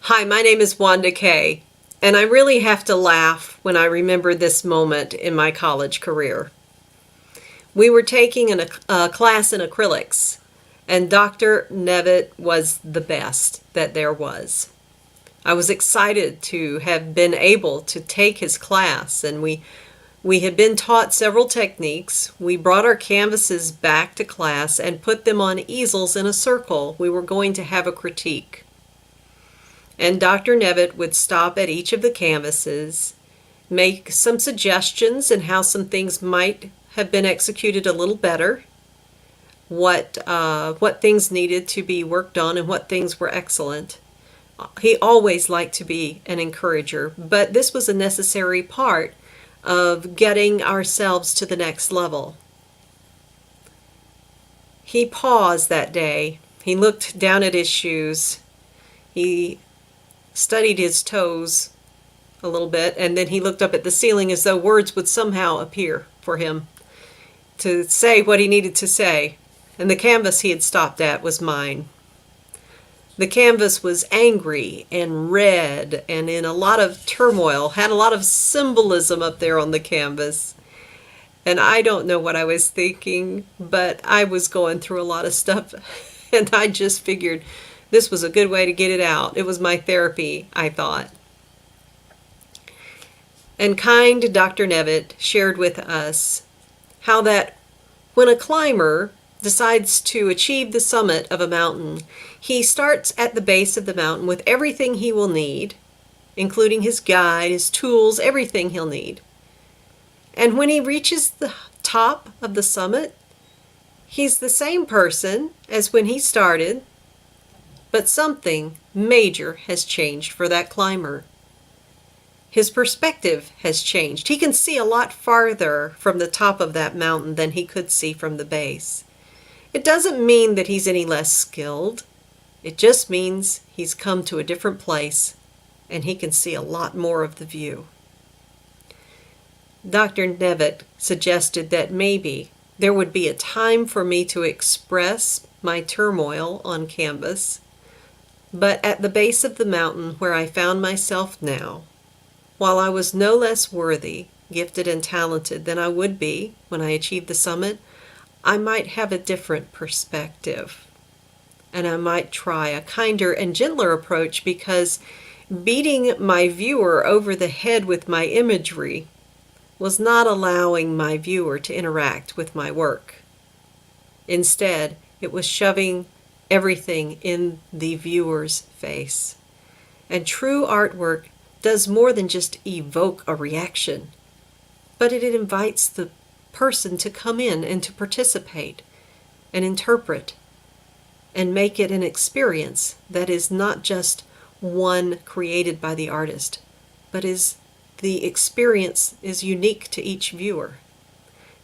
Hi, my name is Wanda Kay, and I really have to laugh when I remember this moment in my college career. We were taking a class in acrylics, and Dr. Nevitt was the best that there was. I was excited to have been able to take his class, and we had been taught several techniques. We brought our canvases back to class and put them on easels in a circle. We were going to have a critique. And Dr. Nevitt would stop at each of the canvases, make some suggestions in how some things might have been executed a little better, what things needed to be worked on and what things were excellent. He always liked to be an encourager, but this was a necessary part of getting ourselves to the next level. He paused that day. He looked down at his shoes. He studied his toes a little bit, and then he looked up at the ceiling as though words would somehow appear for him to say what he needed to say. And the canvas he had stopped at was mine. The canvas was angry and red and in a lot of turmoil, had a lot of symbolism up there on the canvas. And I don't know what I was thinking, but I was going through a lot of stuff, and I just figured this was a good way to get it out. It was my therapy, I thought. And kind Dr. Nevitt shared with us how that when a climber decides to achieve the summit of a mountain, he starts at the base of the mountain with everything he will need, including his guide, his tools, everything he'll need. And when he reaches the top of the summit, he's the same person as when he started, but something major has changed for that climber. His perspective has changed. He can see a lot farther from the top of that mountain than he could see from the base. It doesn't mean that he's any less skilled. It just means he's come to a different place and he can see a lot more of the view. Dr. Nevitt suggested that maybe there would be a time for me to express my turmoil on canvas, but at the base of the mountain where I found myself now, while I was no less worthy, gifted, and talented than I would be when I achieved the summit, I might have a different perspective. And I might try a kinder and gentler approach, because beating my viewer over the head with my imagery was not allowing my viewer to interact with my work. Instead, it was shoving everything in the viewer's face. And true artwork does more than just evoke a reaction, but it invites the person to come in and to participate and interpret and make it an experience that is not just one created by the artist, but the experience is unique to each viewer.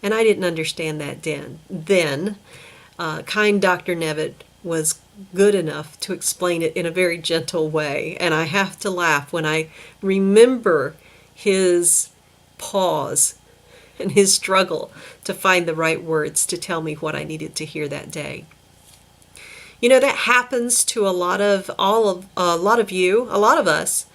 And I didn't understand that then. Kind Dr. Nevitt was good enough to explain it in a very gentle way, and I have to laugh when I remember his pause and his struggle to find the right words to tell me what I needed to hear that day. You know, that happens to a lot of us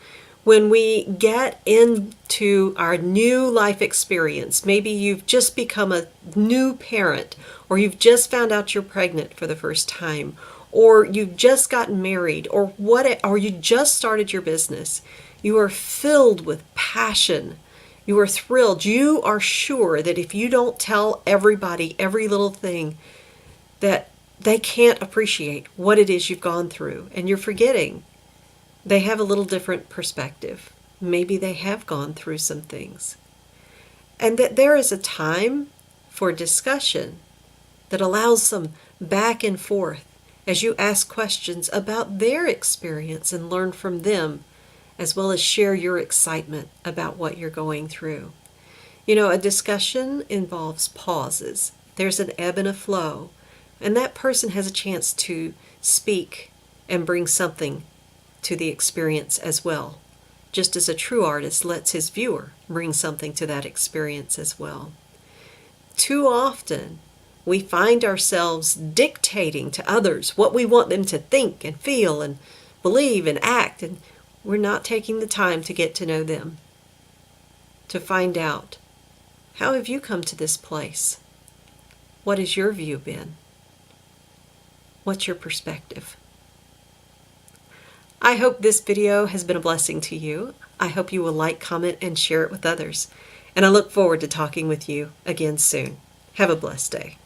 when we get into our new life experience. Maybe you've just become a new parent, or you've just found out you're pregnant for the first time, or you've just gotten married, or you just started your business. You are filled with passion. You are thrilled. You are sure that if you don't tell everybody every little thing, that they can't appreciate what it is you've gone through, and you're forgetting they have a little different perspective. Maybe they have gone through some things. And that there is a time for discussion that allows some back and forth as you ask questions about their experience and learn from them, as well as share your excitement about what you're going through. You know, a discussion involves pauses. There's an ebb and a flow, and that person has a chance to speak and bring something to the experience as well, just as a true artist lets his viewer bring something to that experience as well. Too often, we find ourselves dictating to others what we want them to think and feel and believe and act, and we're not taking the time to get to know them, to find out, how have you come to this place? What has your view been? What's your perspective? I hope this video has been a blessing to you. I hope you will like, comment, and share it with others. And I look forward to talking with you again soon. Have a blessed day.